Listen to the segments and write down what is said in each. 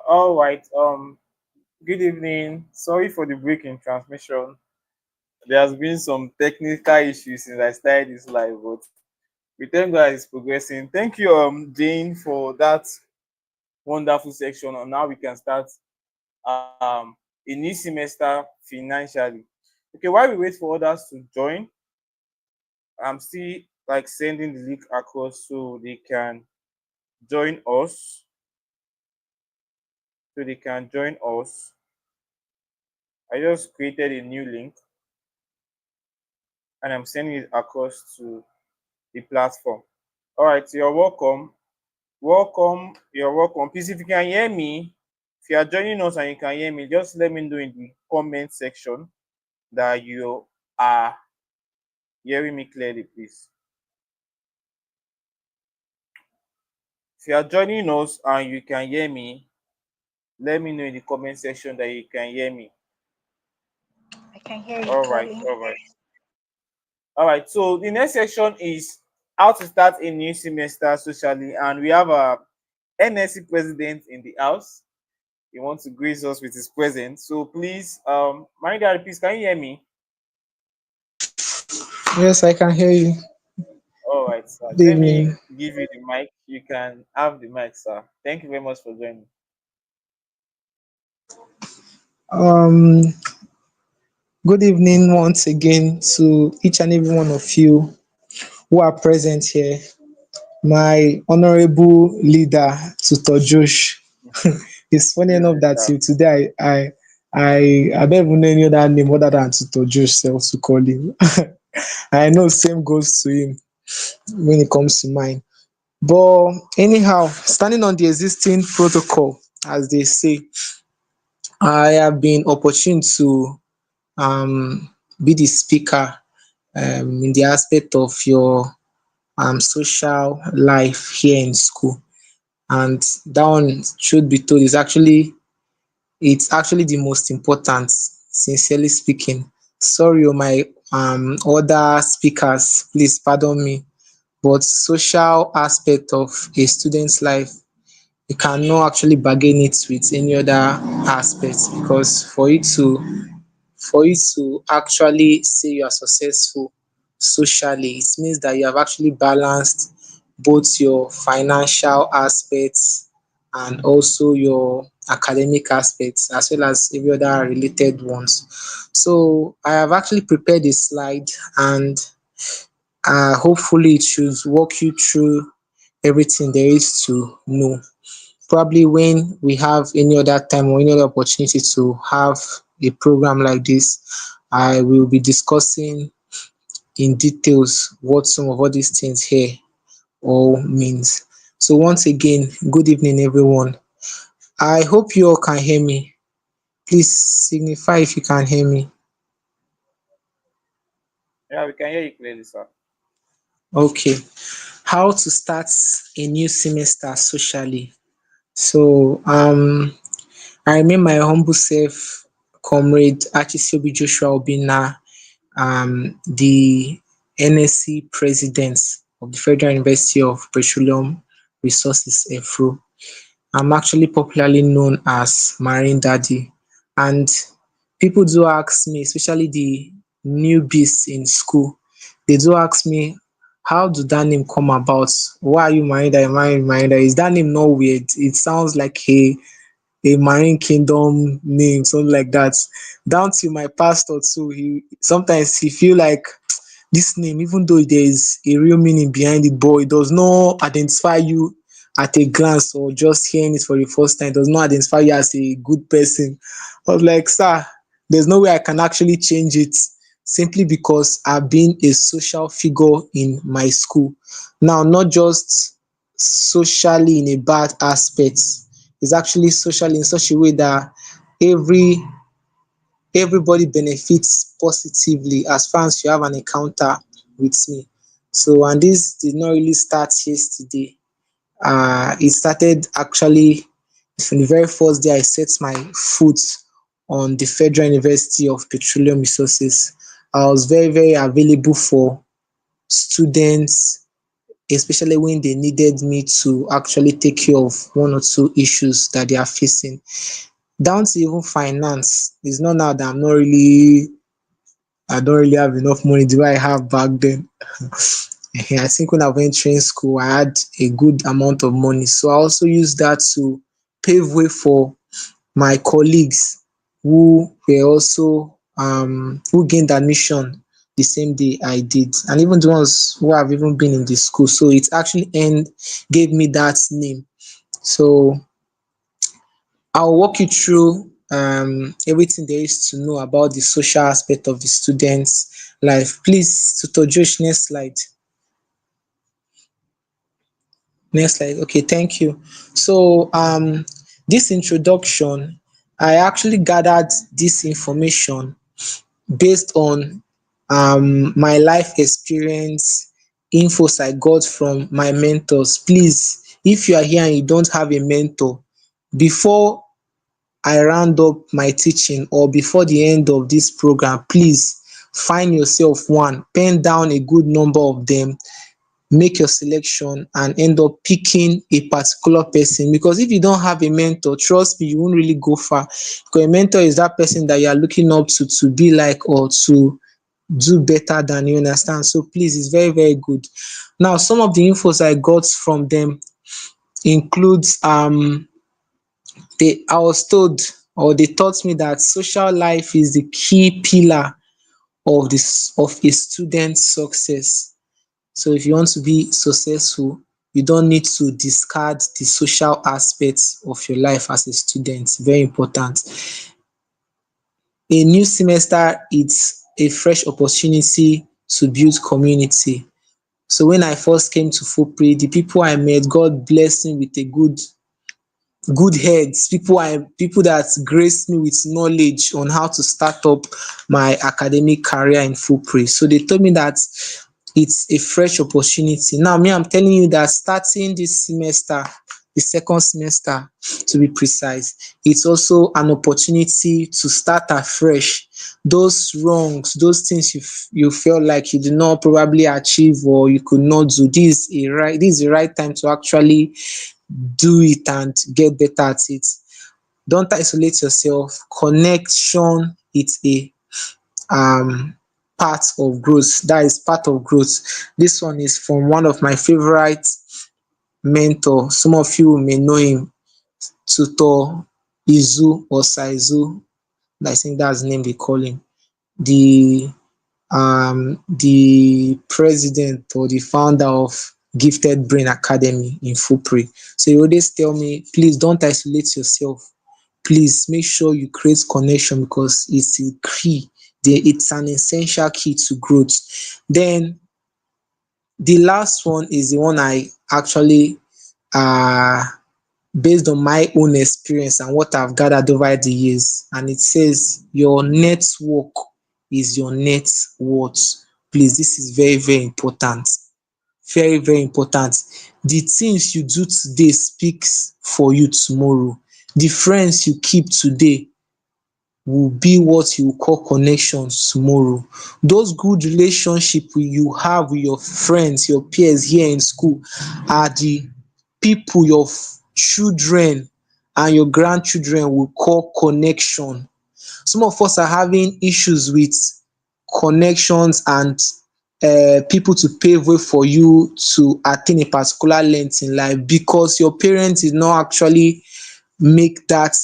All right. Good evening. Sorry for the break in transmission. There has been some technical issues since I started this live, but we thank God it's progressing. Thank you, Jane, for that wonderful section on how we can start a new semester financially. Okay, while we wait for others to join, I'm still like sending the link across so they can join us. So they can join us. I just created a new link and I'm sending it across to the platform. All right, you're welcome. Welcome. You're welcome. Please, if you can hear me, if you are joining us and you can hear me, just let me know in the comment section that you are hearing me clearly, please. If you are joining us and you can hear me, let me know in the comment section that you can hear me. I can hear you All right, clearly. all right. All right, so the next section is how to start a new semester socially, and we have a NSC president in the house. He wants to grace us with his presence. So please, my dad, please, can you hear me? Yes, I can hear you. All right, sir. Good Let me evening. give you the mic. You can have the mic, sir. Thank you very much for joining. Um, Good evening once again to each and every one of you who are present here. My honorable leader, Tutor Josh. It's funny Good enough evening, that sir. till today I don't even know any other name other than Tutor Josh self to call him. I know same goes to him when it comes to mine. But anyhow, standing on the existing protocol, as they say, I have been opportune to be the speaker in the aspect of your social life here in school. And that one, should be told, is actually it's actually the most important, sincerely speaking. Sorry, my other speakers, please pardon me, but social aspect of a student's life, you cannot actually bargain it with any other aspect, because for you to actually say you are successful socially, it means that you have actually balanced both your financial aspects and also your academic aspects, as well as every other related ones. So I have actually prepared a slide, and hopefully it should walk you through everything there is to know. Probably when we have any other time or any other opportunity to have a program like this, I will be discussing in details what some of all these things here all means. So once again, good evening everyone. I hope you all can hear me. Please signify if you can hear me. Yeah, we can hear you clearly, sir. Okay. How to start a new semester socially. So I remain my humble self, Comrade Achisiobi Joshua Obina, the NSC President of the Federal University of Petroleum Resources, EFRO. I'm actually popularly known as Marine Daddy. And people do ask me, especially the newbies in school, they do ask me, how do that name come about? Why are you Marine Daddy? Marine Daddy? Is that name not weird? It sounds like a marine kingdom name, something like that. Down to my pastor too. He feel like this name, even though there is a real meaning behind it, but it does not identify you at a glance, or just hearing it for the first time, it does not identify you as a good person. I was like, sir, there's no way I can actually change it, simply because I've been a social figure in my school. Now, not just socially in a bad aspect, it's actually socially in such a way that every everybody benefits positively as far as you have an encounter with me. So, and this did not really start yesterday. It started actually from the very first day I set my foot on the Federal University of Petroleum Resources. I was very, very available for students, especially when they needed me to actually take care of one or two issues that they are facing. Down to even finance. It's not now that I don't really have enough money the way I have back then. I think when I went training school, I had a good amount of money. So I also used that to pave way for my colleagues who were also who gained admission the same day I did, and even the ones who have even been in the school. So it actually gave me that name. So I'll walk you through everything there is to know about the social aspect of the student's life. Please, Tutor Josh, next slide. Next slide. Okay, thank you. So this introduction, I actually gathered this information based on my life experience, infos I got from my mentors. Please, if you are here and you don't have a mentor, before I round up my teaching or before the end of this program, please find yourself one, pen down a good number of them, make your selection and end up picking a particular person, because if you don't have a mentor, trust me, you won't really go far, because a mentor is that person that you are looking up to be like or to do better than, you understand. So please, it's very very good. Now some of the infos I got from them includes I was told, or they taught me, that social life is the key pillar of this of a student's success. So if you want to be successful, you don't need to discard the social aspects of your life as a student. Very important. A new semester, it's a fresh opportunity to build community. So when I first came to FUPRI, the people I met, God blessed me with a good heads, people that graced me with knowledge on how to start up my academic career in FUPRI. So they told me that it's a fresh opportunity. Now me, I'm telling you that starting this semester, the second semester to be precise, it's also an opportunity to start afresh. Those wrongs, those things you felt like you did not probably achieve or you could not do, this is the right time to actually do it and get better at it. Don't isolate yourself. Connection is a part of growth. That is part of growth. This one is from one of my favorite mentor. Some of you may know him, Tutor Izu or Saizu. I think that's the name they call him. The the president or the founder of Gifted Brain Academy in FUPRI. So he always tell me, please don't isolate yourself. Please make sure you create connection, because it's a key. It's an essential key to growth. Then the last one is the one I actually uh based on my own experience and what I've gathered over the years. And it says your network is your net worth. Please, this is very, very important. Very, very important. The things you do today speaks for you tomorrow. The friends you keep today will be what you call connections tomorrow. Those good relationship you have with your friends, your peers here in school, are the people your children and your grandchildren will call connection. Some of us are having issues with connections and people to pave way for you to attain a particular length in life, because your parents did not actually make that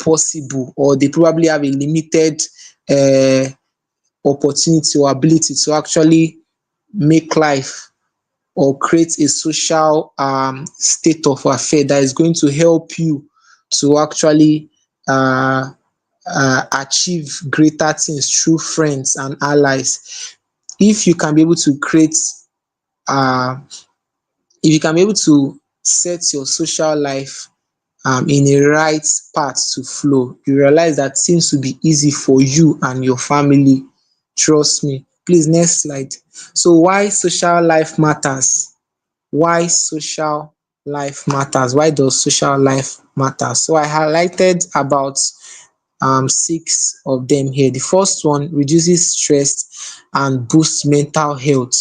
possible, or they probably have a limited um opportunity or ability to actually make life or create a social state of affair that is going to help you to actually achieve greater things through friends and allies. If you can be able to create um if you can be able to set your social life in a right path to flow, you realize that things will be easy for you and your family. Trust me. Please, next slide. So why social life matters? Why social life matters? Why does social life matter? So I highlighted about six of them here. The first one, reduces stress and boosts mental health.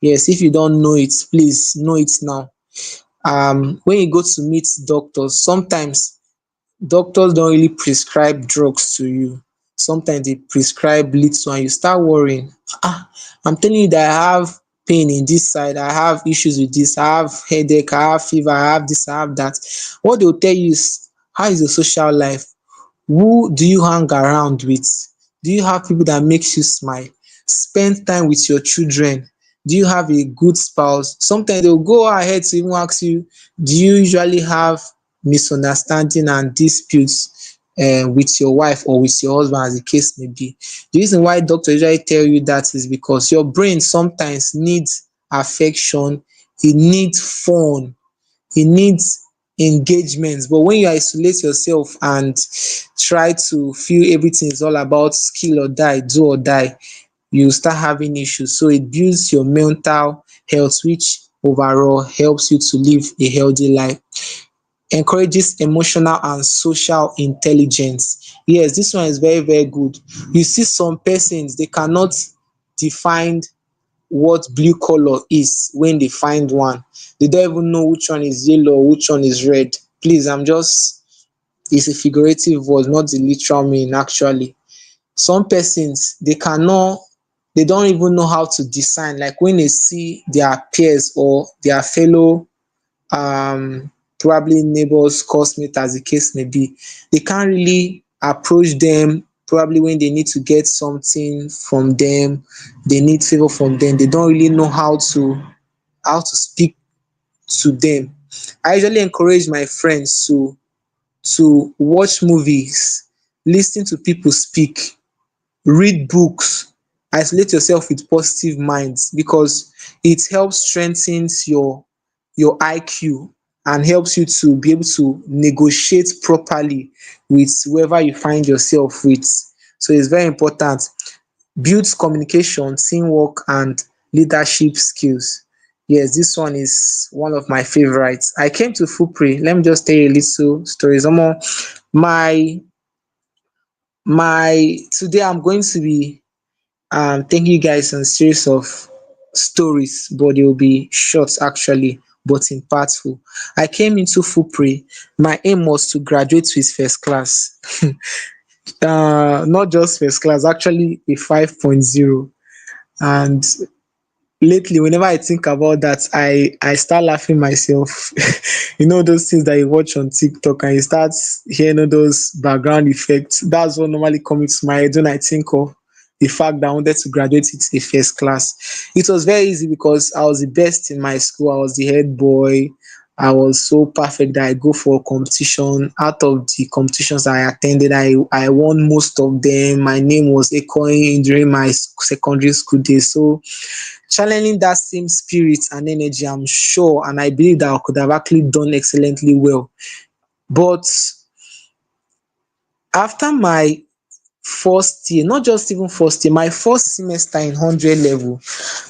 Yes, if you don't know it, please know it now. When you go to meet doctors, sometimes doctors don't really prescribe drugs to you. Sometimes they prescribe little and you start worrying. Ah, I'm telling you that I have pain in this side, I have issues with this, I have headache, I have fever, I have this, I have that. What they'll tell you is, how is your social life? Who do you hang around with? Do you have people that makes you smile? Spend time with your children. Do you have a good spouse? Sometimes they'll go ahead to even ask you, do you usually have misunderstanding and disputes with your wife or with your husband, as the case may be? The reason why doctors usually tell you that is because your brain sometimes needs affection, it needs fun, it needs engagement. But when you isolate yourself and try to feel everything is all about skill or die, do or die, you start having issues. So it builds your mental health, which overall helps you to live a healthy life. Encourages emotional and social intelligence. Yes, this one is very, very good. You see some persons, they cannot define what blue color is when they find one. They don't even know which one is yellow or which one is red. Please, I'm just, it's a figurative word, not the literal meaning actually. Some persons, they don't even know how to discern, like when they see their peers or their fellow probably neighbors, classmates, as the case may be, they can't really approach them. Probably when they need to get something from them, they need favor from them, they don't really know how to speak to them. I usually encourage my friends to watch movies, listen to people speak, read books, isolate yourself with positive minds, because it helps strengthens your IQ and helps you to be able to negotiate properly with whoever you find yourself with. So it's very important. Builds communication, teamwork and leadership skills. Yes, this one is one of my favorites. I came to Fupri. Let me just tell you a little story. Omo, my today I'm going to be taking you guys on series of stories, but they will be short actually, but impactful. I came into Fupri. My aim was to graduate with first class. Not just first class, actually a 5.0. And lately, whenever I think about that, I start laughing myself. You know those things that you watch on TikTok and you start hearing all those background effects. That's what normally comes to my head when I think of the fact that I wanted to graduate with a first class. It was very easy because I was the best in my school. I was the head boy. I was so perfect that I go for competition. Out of the competitions I attended, I won most of them. My name was echoing during my secondary school days. So channeling that same spirit and energy, I'm sure and I believe that I could have actually done excellently well. But after my first year, not just even first year, my first semester in 100 level,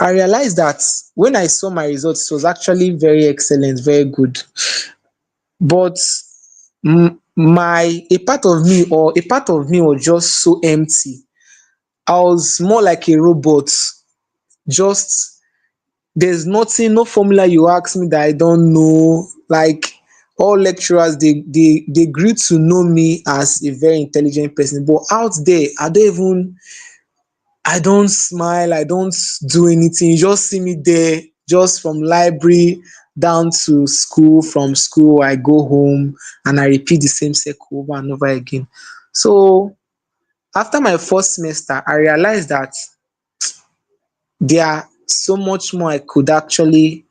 I realized that when I saw my results, it was actually very excellent, very good. But my a part of me was just so empty. I was more like a robot, just there's nothing, no formula you ask me that I don't know. Like all lecturers, they grew to know me as a very intelligent person, but out there I don't smile, I don't do anything. You just see me there, just from library down to school, from school I go home and I repeat the same cycle over and over again. So after my first semester, I realized that there are so much more I could actually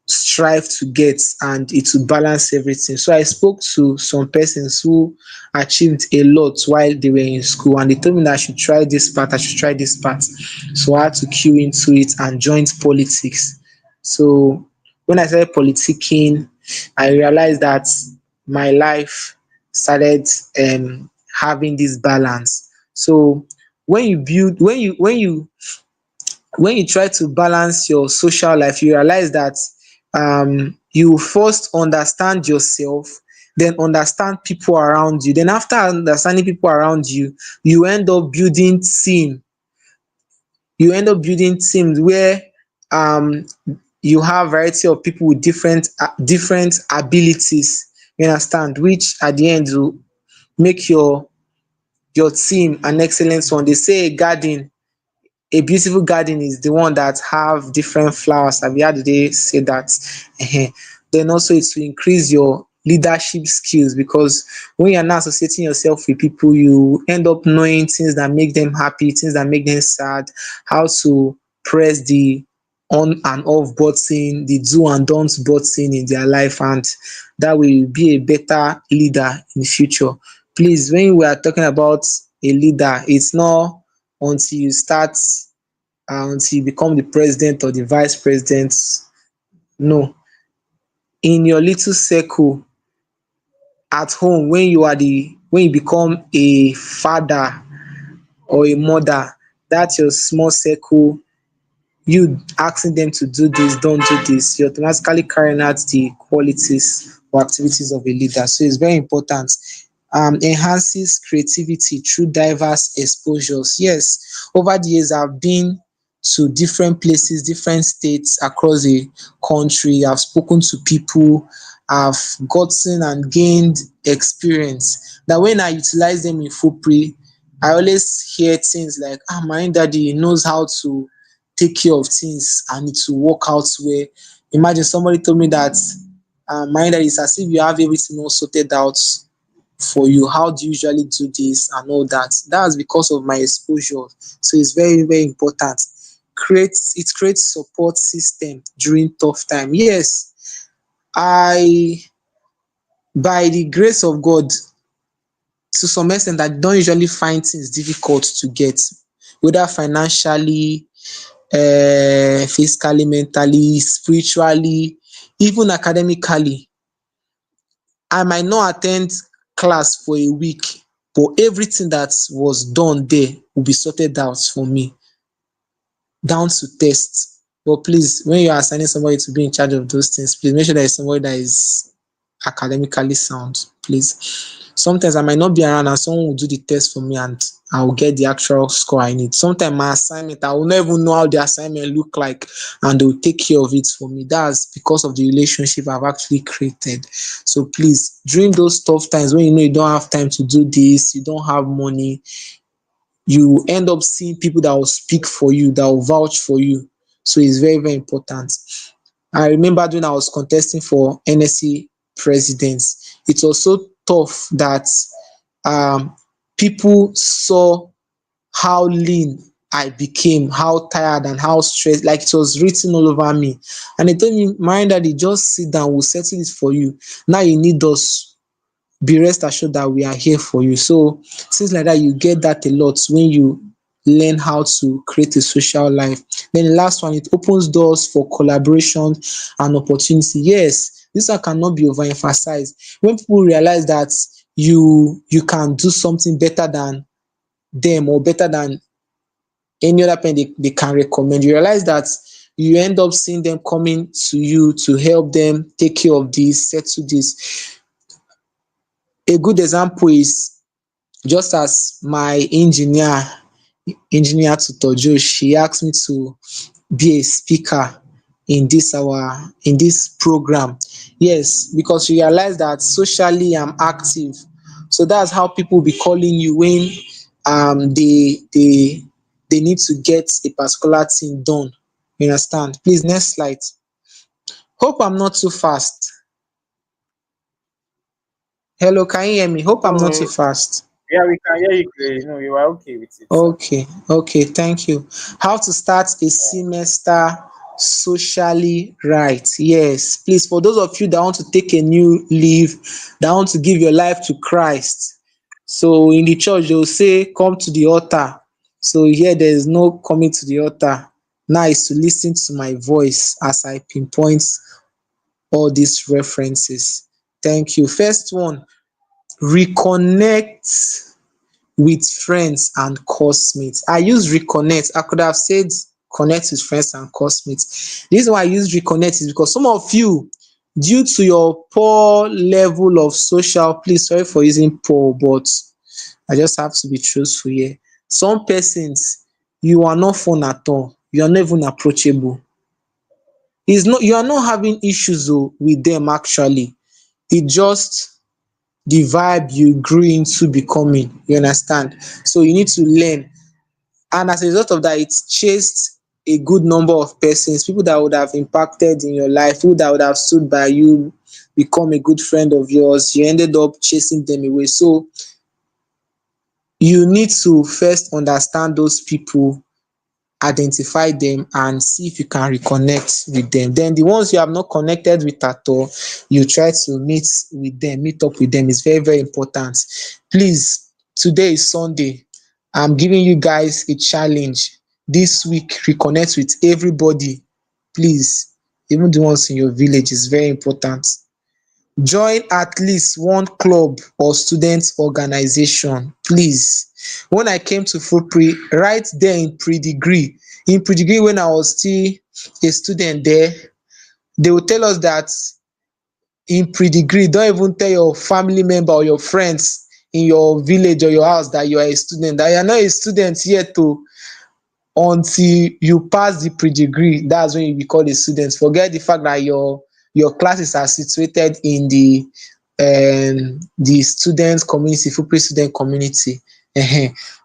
strive to get, and it would balance everything. So I spoke to some persons who achieved a lot while they were in school, and they told me that I should try this part, I should try this part. So I had to cue into it and joined politics. So when I started politicking, I realized that my life started having this balance. So when you try to balance your social life, you realize that you first understand yourself, then understand people around you. Then after understanding people around you, you end up building team. You end up building teams where um you have variety of people with different abilities, you understand, which at the end will make your team an excellent one. They say a beautiful garden is the one that have different flowers. Have you heard they say that? Ehen. Then also it will increase your leadership skills, because when you're now associating yourself with people, you end up knowing things that make them happy, things that make them sad, how to press the on and off button, the do and don't button in their life, and that will be a better leader in the future. Please, when we are talking about a leader, it's not until you start until you become the president or the vice president. No, in your little circle at home, when you become a father or a mother, that's your small circle. You asking them to do this, don't do this, you're automatically carrying out the qualities or activities of a leader. So it's very important. Enhances creativity through diverse exposures. Yes, over the years I've been to different places, different states across the country. I've spoken to people, I've gotten and gained experience that when I utilize them in full play, I always hear things like, my daddy knows how to take care of things and it will work out well. Imagine somebody told me that my daddy is as if you have everything all sorted out for you. How do you usually do this and all that? That's because of my exposure. So it's very, very important. Creates support system during tough time. Yes, I by the grace of God, to some extent, I don't usually find things difficult to get, whether financially, physically, mentally, spiritually, even academically. I might not attend class for a week, but everything that was done there will be sorted out for me, down to test. But please, when you are assigning somebody to be in charge of those things, please make sure that it's somebody that is academically sound, please. Sometimes I might not be around and someone will do the test for me and I will get the actual score I need. Sometimes my assignment, I will not even know how the assignment look like and they will take care of it for me. That's because of the relationship I've actually created. So please, during those tough times when you know you don't have time to do this, you don't have money, you end up seeing people that will speak for you, that will vouch for you. So it's very, very important. I remember when I was contesting for NSC presidents, it was so tough that um, people saw how lean I became, how tired and how stressed, like it was written all over me. And they told me, Miranda, they just sit down, we'll settle it for you. Now you need us, be rest assured that we are here for you. So things like that, you get that a lot when you learn how to create a social life. Then the last one, it opens doors for collaboration and opportunity. Yes, this one cannot be overemphasized. When people realize that you can do something better than them or better than any other person they can recommend, you realize that you end up seeing them coming to you to help them take care of this, settle this. A good example is just as my engineer tutor Joe, she asked me to be a speaker in this program. Yes, because she realized that socially I'm active. So that's how people be calling you when they need to get a particular thing done. You understand? Please, next slide. Hope I'm not too fast. Hello, can you hear me? Hope I'm not too No, fast. yeah, we can hear you clearly. No, you are okay with it, sir. Okay, okay, thank you. How to start a semester socially right. Yes, please, for those of you that want to take a new leave, that want to give your life to Christ. So in the church, they will say, come to the altar. So here there is no coming to the altar. Now is to listen to my voice as I pinpoint all these references. Thank you. First one, reconnect with friends and classmates. I use reconnect. I could have said connect with friends and classmates. The reason why I use reconnect is because some of you, due to your poor level of social, please sorry for using poor, but I just have to be truthful here. Some persons, you are not fun at all. You are not even approachable. It's not, you are not having issues with them actually. It just the vibe you grew into becoming, you understand. So you need to learn, and as a result of that, it chased a good number of persons, people that would have impacted in your life, people that would have stood by you, become a good friend of yours. You ended up chasing them away. So you need to first understand those people, identify them, and see if you can reconnect with them. Then the ones you have not connected with at all, you try to meet up with them. It's very, very important. Please, today is Sunday. I'm giving you guys a challenge this week. Reconnect with everybody, please, even the ones in your village. Is very important. Join at least one club or student organization, please. When I came to FUPRI, right there in pre-degree when I was still a student there, they would tell us that in pre-degree, don't even tell your family member or your friends in your village or your house that you are a student, that you are not a student yet o, until you pass the pre-degree. That's when you be called a student. Forget the fact that your classes are situated in the student community, FUPRI student community.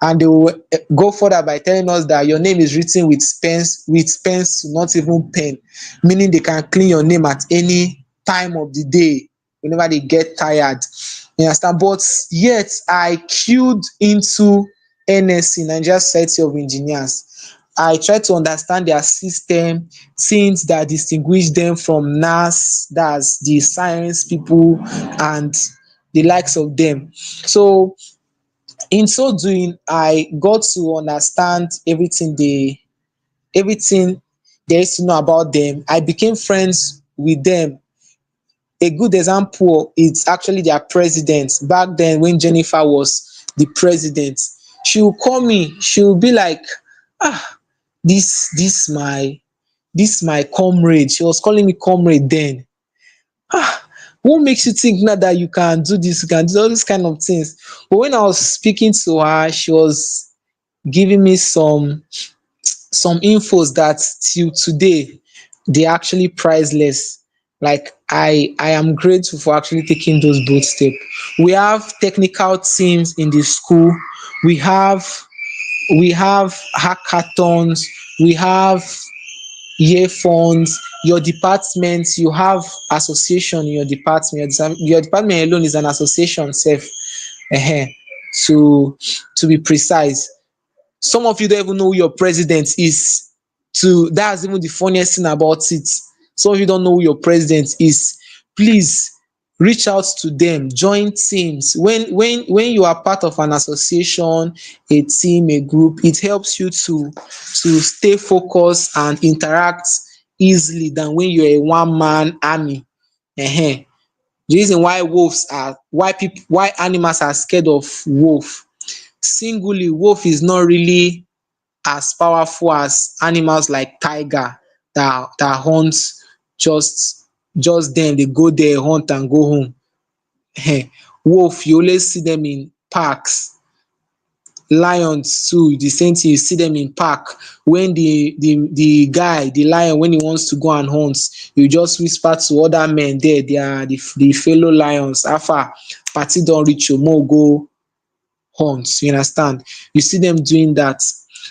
And they will go further by telling us that your name is written with pens, not even pen, meaning they can clean your name at any time of the day whenever they get tired. You understand? But yet I queued into NSC, Nigeria Society of Engineers. I try to understand their system, things that distinguish them from NAS, that's the science people, and the likes of them. So in so doing, I got to understand everything there is to know about them. I became friends with them. A good example is actually their president. Back then when Jennifer was the president, she will call me, she will be like, ah, this my comrade. She was calling me comrade then. What makes you think now that you can do this, you can do all these kind of things? But when I was speaking to her, she was giving me some infos that till today they actually priceless. Like I am grateful for actually taking those bold steps. We have technical teams in the school. We have we have hackathons. We have year funds. Your department, you have association in your department. Your department alone is an association sef, um to be precise. Some of you don't even know who your president is. To That's even the funniest thing about it. Some of you don't know who your president is. Please reach out to them, join teams. When you are part of an association, a team, a group, it helps you to stay focused and interact easily than when you're a one man army. The reason why animals are scared of wolf. Singly, wolf is not really as powerful as animals like tiger that hunt just them. They go there, hunt and go home. Wolf, you always see them in parks. Lions too, the same thing, you see them in park. When the lion, when he wants to go and hunt, you just whisper to other men there, they are the fellow lions. Alpha party don reach o, mo go hunt. You understand? You see them doing that.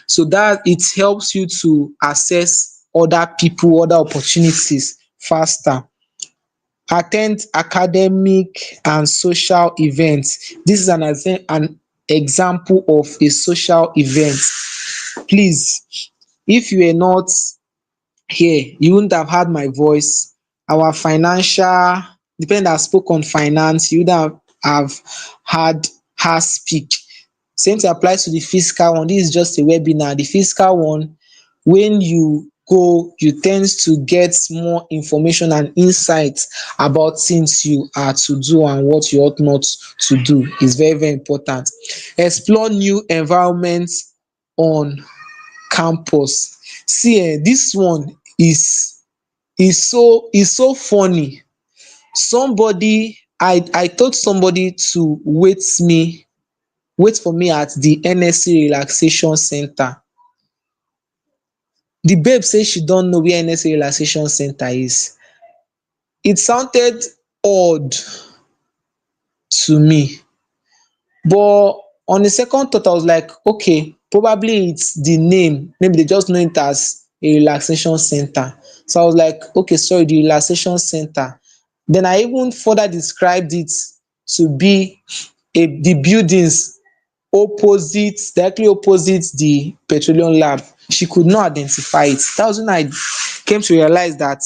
So that it helps you to access other people, other opportunities faster. Attend academic and social events. This is an example of a social event. Please, if you were not here, you wouldn't have heard my voice. Our financial, depending that spoke on finance, you would have heard her speak. Same thing applies to the physical one. This is just a webinar. The physical one, when you go, you tend to get more information and insights about things you are to do and what you ought not to do. Is very, very important. Explore new environments on campus. See, this one is so funny. I told somebody to wait for me at the NSC relaxation center. The babe say she don't know where NSA relaxation center is. It sounded odd to me, but on a second thought I was like, okay, probably it's the name, maybe they just know it as a relaxation center. So I was like, okay, sorry, the relaxation center. Then I even further described it to be the buildings opposite, directly opposite the petroleum lab. She could not identify it. That was when I came to realize that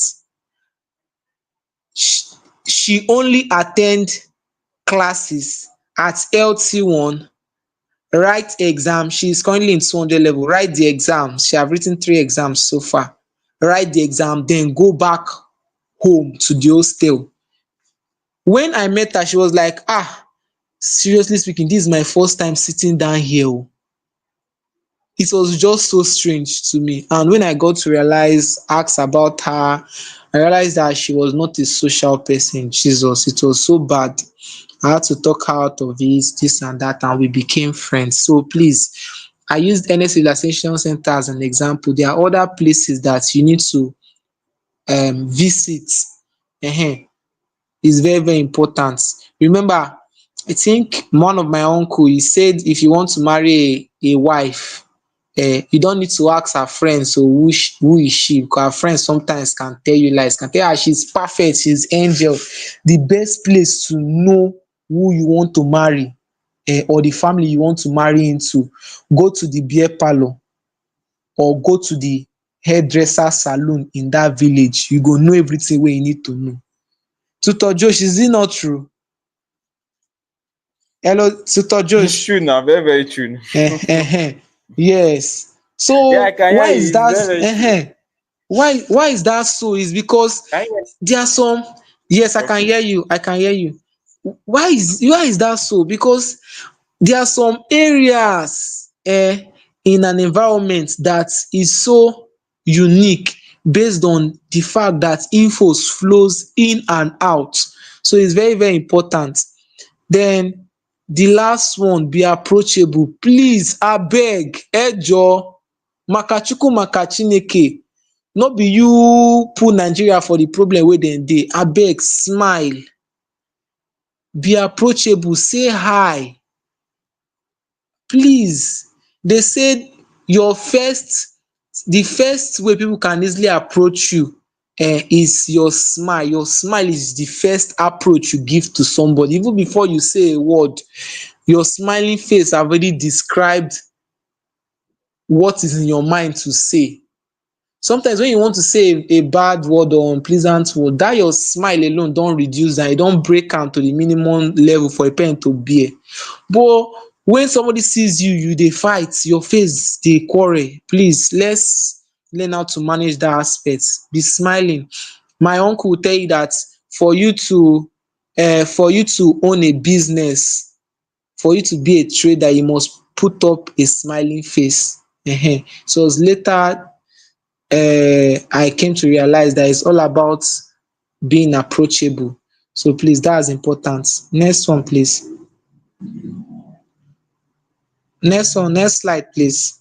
she, she only attend classes at LT1, write exam. She is currently in 200 level, write the exam. She have written 3 exams so far. Write the exam, then go back home to the hostel. When I met her, she was like, ah, seriously speaking, this is my first time sitting down here oh. It was just so strange to me. And when I got to realize, ask about her, I realized that she was not a social person. Jesus, it was so bad. I had to talk her out of it, this and that, and we became friends. So please, I used NS Relaxation Center as an example. There are other places that you need to visit. Ehen, it's very, very important. Remember, I think one of my uncle, he said if you want to marry a wife, you don't need to ask her friends, so who is she, because her friends sometimes can tell you lies, can tell her she's perfect, she's angel. The best place to know who you want to marry, or the family you want to marry into, go to the beer parlour or go to the hairdresser salon in that village. You go know everything wey you need to know. Tutor Josh, is it not true? Hello, Tutor It's Josh. true now, very, very true. Yes. Yeah, I So can hear why is you. It's that? very, very true. Why is that so? Is because Can you there are some. Yes, I hear? can Okay. hear you. I can hear you. Why is that so? Because there are some areas in an environment that is so unique based on the fact that infos flows in and out. So it's very, very important. Then the last one, be approachable. Please, abeg, ejo, makachukwu maka Chineke, no be you put Nigeria for the problem wey dem dey. Abeg, smile, be approachable, say hi. Please, they said your first the first way people can easily approach you is your smile. Your smile is the first approach you give to somebody. Even before you say a word, your smiling face have already described what is in your mind to say. Sometimes when you want to say a bad word or unpleasant word, that your smile alone don reduce am, e don break am to the minimum level for a person to bear. But when somebody sees you, you dey fight, your face dey quarrel, please, let's learn how to manage that aspect. Be smiling. My uncle will tell you that for you to own a business, for you to be a trader, you must put up a smiling face. So it's later I came to realize that it's all about being approachable. So please, that's important. Next one, please. Next one, next slide, please.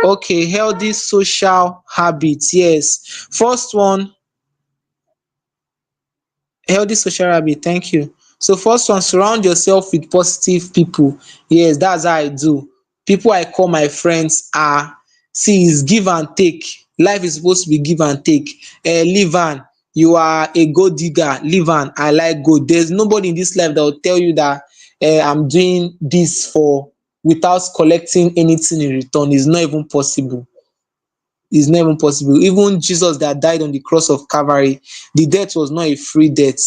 Okay, healthy social habits. Yes. First one, healthy social habit. Thank you. So first one, surround yourself with positive people. Yes, that's how I do. People I call my friends are, see, is give and take. Life is supposed to be give and take. Leave am, you are a gold digger. Leave am, I like gold. There's nobody in this life that will tell you that I'm doing this for without collecting anything in return. It's not even possible. It's not even possible. Even Jesus that died on the cross of Calvary, the death was not a free death.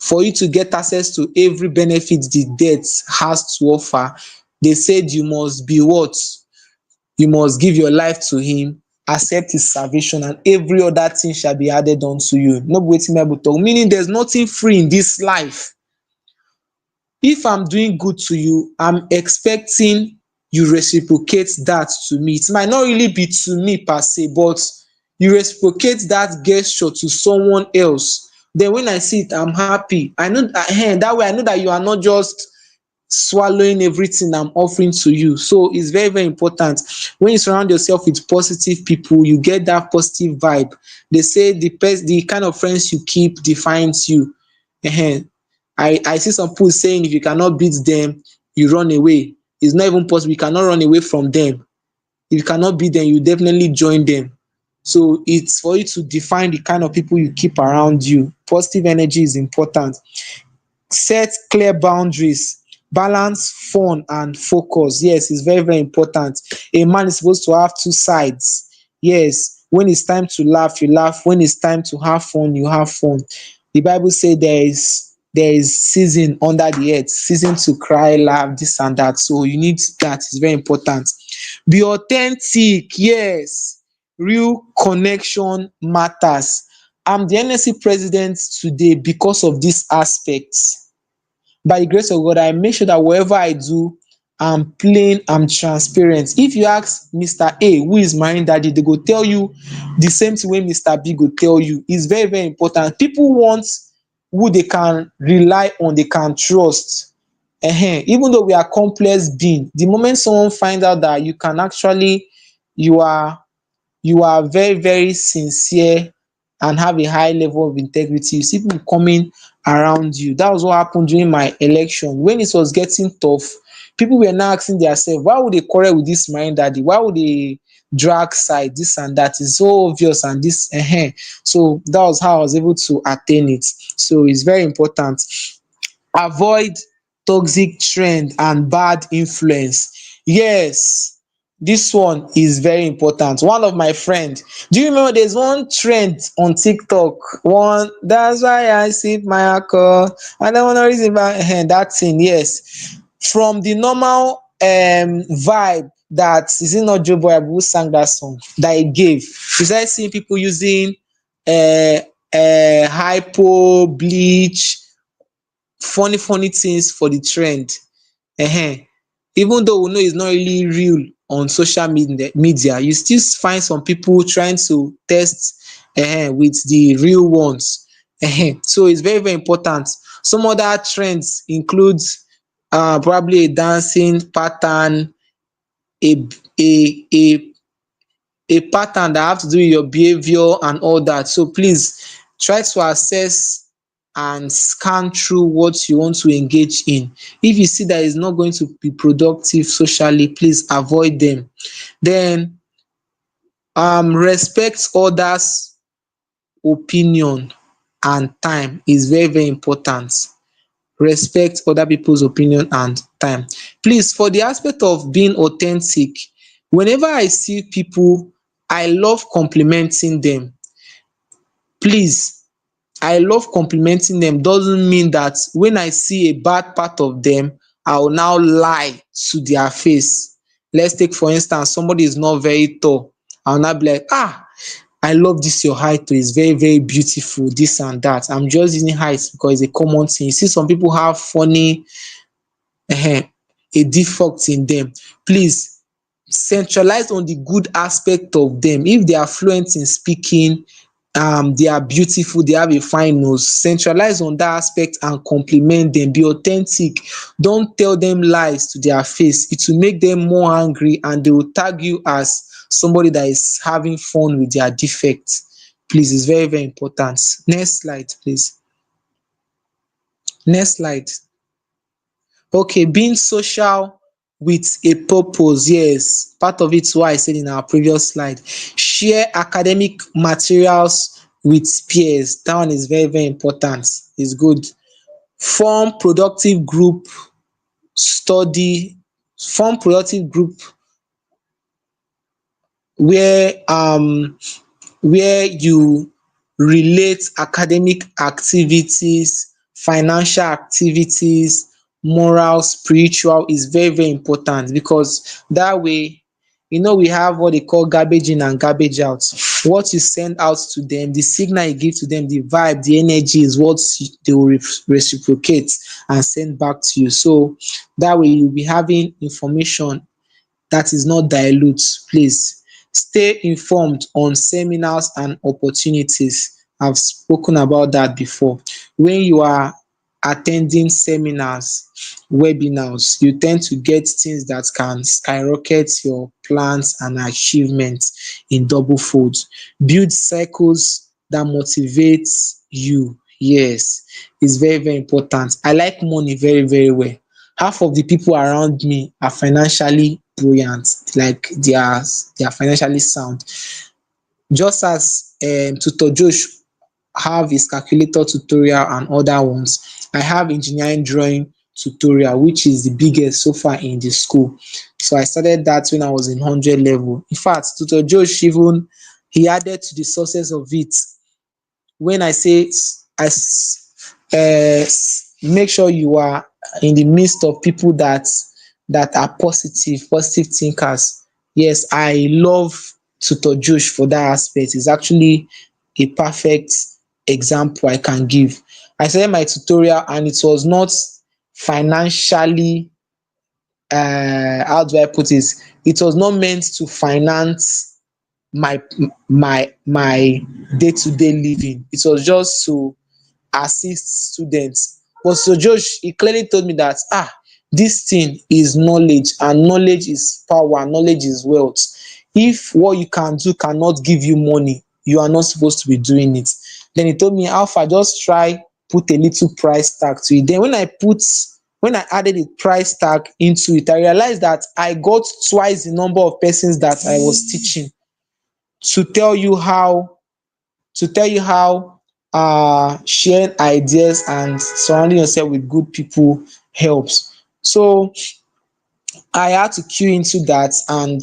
For you to get access to every benefit the death has to offer, they said you must be what? You must give your life to him, accept his salvation, and every other thing shall be added unto you. No be wetin Bible talk. Meaning there's nothing free in this life. If I'm doing good to you, I'm expecting you reciprocate that to me. It might not really be to me per se, but you reciprocate that gesture to someone else. Then when I see it, I'm happy. I know that, that way I know that you are not just swallowing everything I'm offering to you. So it's very, very important. When you surround yourself with positive people, you get that positive vibe. They say the kind of friends you keep defines you. Ehen. I see some people saying if you cannot beat them, you run away. It's not even possible. You cannot run away from them. If you cannot beat them, you definitely join them. So it's for you to define the kind of people you keep around you. Positive energy is important. Set clear boundaries, balance fun and focus. Yes, it's very, very important. A man is supposed to have two sides. Yes, when it's time to laugh, you laugh. When it's time to have fun, you have fun. The Bible say there is season under the earth, season to cry, laugh, this and that. So you need that. It's very important. Be authentic. Yes, real connection matters. I'm the NSC president today because of this aspect. By the grace of God, I make sure that whatever I do, I'm plain, I'm transparent. If you ask Mr. A who is marrying daddy, they go tell you the same thing wey Mr. B go tell you. It's very, very important. People want who they can rely on, they can trust. Even though we are complex being, the moment someone find out that you can actually, you are you are very, very sincere and have a high level of integrity, you see people coming around you. That was what happened during my election. When it was getting tough, people were now asking themselves, why would they quarrel with this my daddy? Why would they drag side, this and that? Is so obvious and this. So that was how I was able to attain it. So it's very important. Avoid toxic trend and bad influence. Yes, this one is very important. One of my friend, do you remember there's one trend on TikTok? One, that's why I sip my alcohol. I don't want to reason about that thing. Yes, from the normal vibe that, is it not Joe Boy who sang that song that he gave? You started seeing people using uh hypo, bleach, funny things for the trend. um Even though we know it's not really real on social media, you still find some people trying to test with the real ones. So it's very, very important. Some other trends include probably a dancing pattern, a a pattern that have to do with your behavior and all that. So please try to assess and scan through what you want to engage in. If you see that it's not going to be productive socially, please avoid them. Then respect others opinion and time is very, very important. Respect other people's opinion and time. Please, for the aspect of being authentic, whenever I see people, I love complimenting them. Please, I love complimenting them. Doesn't mean that when I see a bad part of them, I will now lie to their face. Let's take for instance, somebody is not very tall. I will now be like, I love this your height oh, is very, very beautiful, this and that. I'm just using height because it's a common thing. You see some people have funny a defect in them. Please centralize on the good aspect of them. If they are fluent in speaking, they are beautiful, they have a fine nose, centralize on that aspect and compliment them. Be authentic. Don't tell them lies to their face. It will make them more angry and they will tag you as somebody that is having fun with their defects. Please, it's very, very important. Next slide, please. Next slide. Okay, being social with a purpose. Yes, part of it is what I said in our previous slide. Share academic materials with peers. That one is very, very important. It's good. Form productive group study, form productive group where you relate academic activities, financial activities, moral, spiritual is very, very important because that way, we have what they call garbage in and garbage out. What you send out to them, the signal you give to them, the vibe, the energy is what they will reciprocate and send back to you. So that way you'll be having information that is not dilute. Please stay informed on seminars and opportunities. I've spoken about that before. When you are attending seminars, webinars, you tend to get things that can skyrocket your plans and achievements in double folds. Build cycles that motivates you. Yes, it's very, very important. I like money very, very well. Half of the people around me are financially buoyant, like they are financially sound. Just as Tutor Josh have his calculator tutorial and other ones, I have engineering drawing tutorial, which is the biggest so far in the school. So I started that when I was in 100 level. In fact, Tutor Josh even he added to the success of it. When I say make sure you are in the midst of people that are positive thinkers. Yes, I love Tutor Josh for that aspect. It's actually a perfect example I can give. I started my tutorial and it was not financially, how do I put it? It was not meant to finance my my day-to-day living. It was just to assist students. But so Josh, he clearly told me that this thing is knowledge, and knowledge is power, knowledge is wealth. If what you can do cannot give you money, you are not supposed to be doing it. Then he told me, Alpha, just try put a little price tag to it. Then when I added a price tag into it, I realized that I got twice the number of persons that I was teaching. To tell you how sharing ideas and surrounding yourself with good people helps. So I had to cue into that and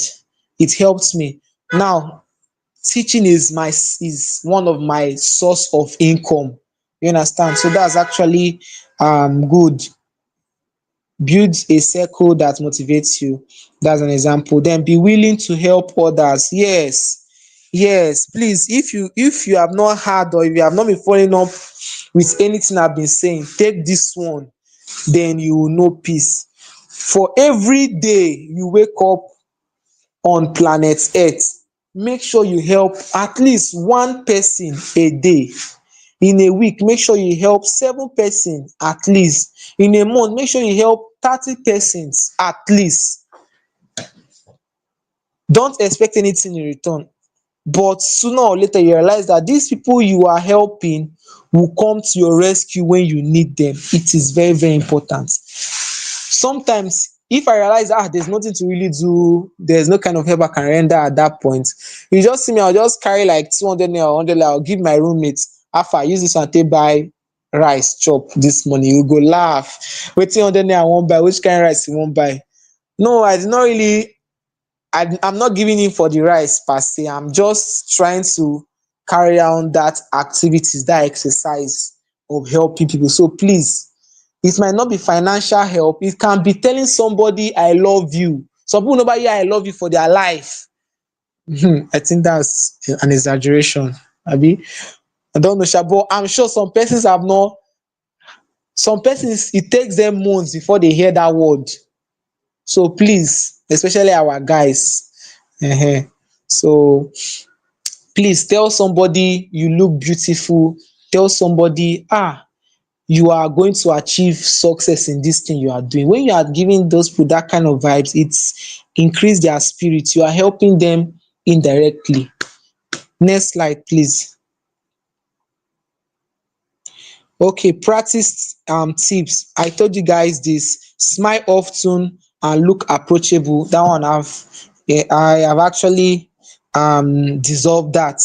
it helped me. Now teaching is one of my source of income. You understand? So that's actually good. Build a circle that motivates you. That's an example. Then be willing to help others. Yes, yes, please, if you have not heard or if you have not been following up with anything I've been saying, take this one, then you will know peace. For every day you wake up on planet earth, make sure you help at least one person a day. In a week, make sure you help 7 person at least. In a month, make sure you help 30 persons at least. Don't expect anything in return, but sooner or later you realize that these people you are helping will come to your rescue when you need them. It is very, very important. Sometimes if I realize there's nothing to really do, there's no kind of help I can render at that point, you just see me, I'll just carry like 200 naira or 100 naira, I'll give my roommate, Alpha, use this one take buy rice chop this morning. You go laugh, wetin 100 naira I wan buy, which kind rice you wan buy? No, I did not really, I'm not giving in for the rice per se. I'm just trying to carry on that activities, that exercise of helping people. So please, it might not be financial help. It can be telling somebody I love you. Some people never hear I love you for their life. I think that's an exaggeration. Abi, I don't know, but I'm sure some persons have not. Some persons it takes them months before they hear that word. So please, especially our guys, so please tell somebody you look beautiful. Tell somebody you are going to achieve success in this thing you are doing. When you are giving those people that kind of vibes, it's increase their spirit. You are helping them indirectly. Next slide, please. Okay, practice tips. I told you guys this. Smile often and look approachable. That one I have actually dissolved that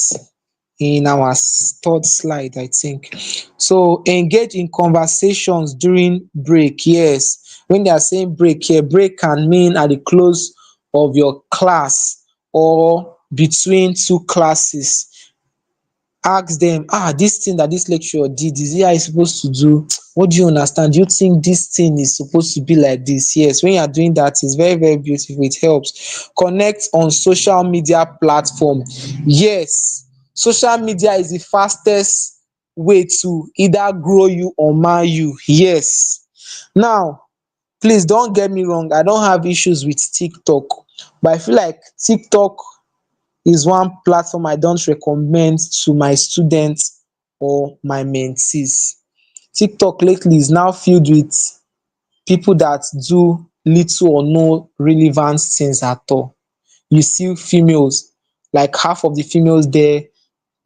in our third slide, I think. So engage in conversations during break. Yes, when they are saying break here, break can mean at the close of your class or between two classes. Ask them, this thing that this lecturer did, is it how it's supposed to do? What do you understand? Do you think this thing is supposed to be like this? Yes, when you are doing that, it's very, very beautiful. It helps. Connect on social media platform. Yes, social media is the fastest way to either grow you or mar you. Yes. Now, please don't get me wrong, I don't have issues with TikTok, but I feel like TikTok is one platform I don't recommend to my students or my mentees. TikTok lately is now filled with people that do little or no relevant things at all. You see females, like half of the females there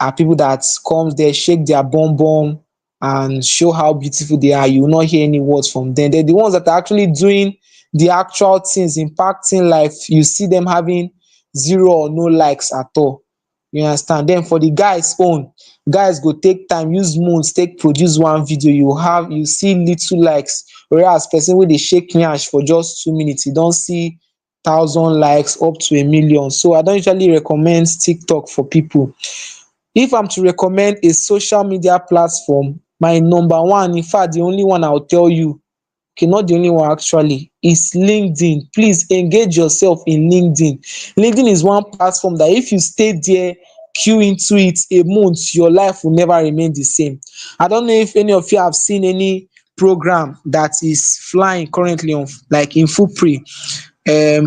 are people that comes there, shake their bum bum and show how beautiful they are. You will not hear any words from them. They're the ones that are actually doing the actual things, impacting life. You see them having zero or no likes at all. You understand? Then for the guys own, guys go take time, use months take produce one video. You see little likes, whereas person wey dey shake nyash for just 2 minutes, you don see thousand likes up to a million. So I don usually recommend TikTok for people. If I'm to recommend a social media platform, my number one, in fact the only one I will tell you, okay, not the only one actually, is LinkedIn. Please engage yourself in LinkedIn. LinkedIn is one platform that if you stay there, queue into it a month, your life will never remain the same. I don't know if any of you have seen any program that is flying currently on, like in Fupri,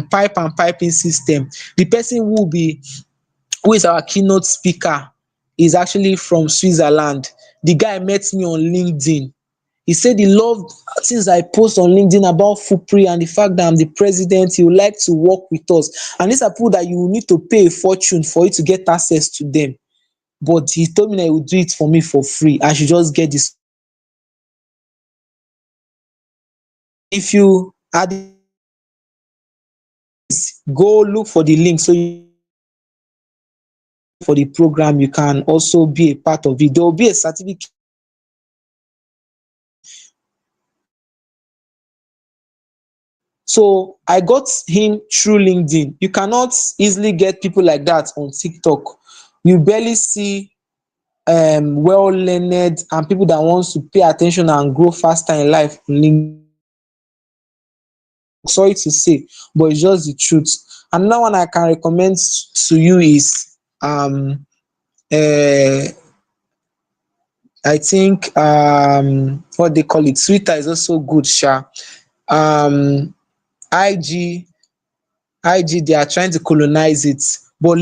pipe and piping system. The person who is our keynote speaker is actually from Switzerland. The guy met me on LinkedIn. He said he loved things I post on LinkedIn about Fupri and the fact that I'm the president. He would like to work with us. And these are people that you will need to pay a fortune for you to get access to them. But he told me that he would do it for me for free. I should just get this. If you are go look for the link so you for the program, you can also be a part of it. There will be a certificate. So I got him through LinkedIn. You cannot easily get people like that on TikTok. You barely see well learned and people that wants to pay attention and grow faster in life on LinkedIn. Sorry to say, but it's just the truth. Another one I can recommend to you is uh I think what they call it, Twitter is also good sha. um IG IG they are trying to colonize it, but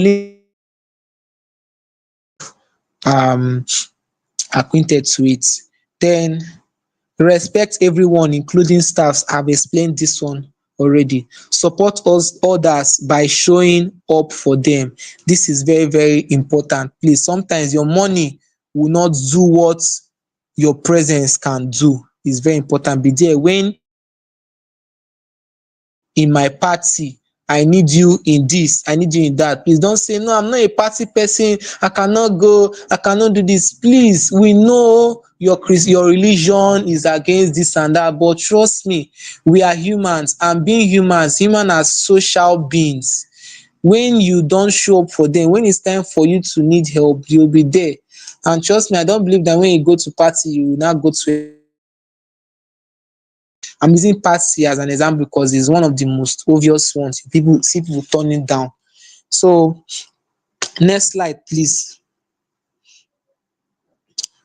um acquainted to it. Then respect everyone including staffs. I've explained this one already. Support us others by showing up for them. This is very very important. Please, sometimes your money will not do what your presence can do. It's very important. Be there when in my party, I need you in this, I need you in that. Please don't say no, I'm not a party person, I cannot go, I cannot do this. Please, we know your religion is against this and that, but trust me, we are humans, and being human are social beings. When you don't show up for them, when it's time for you to need help, you'll be there. And trust me, I don't believe that when you go to party you will not go to. I'm using party as an example because it's one of the most obvious ones. People see people turning down. So next slide, please.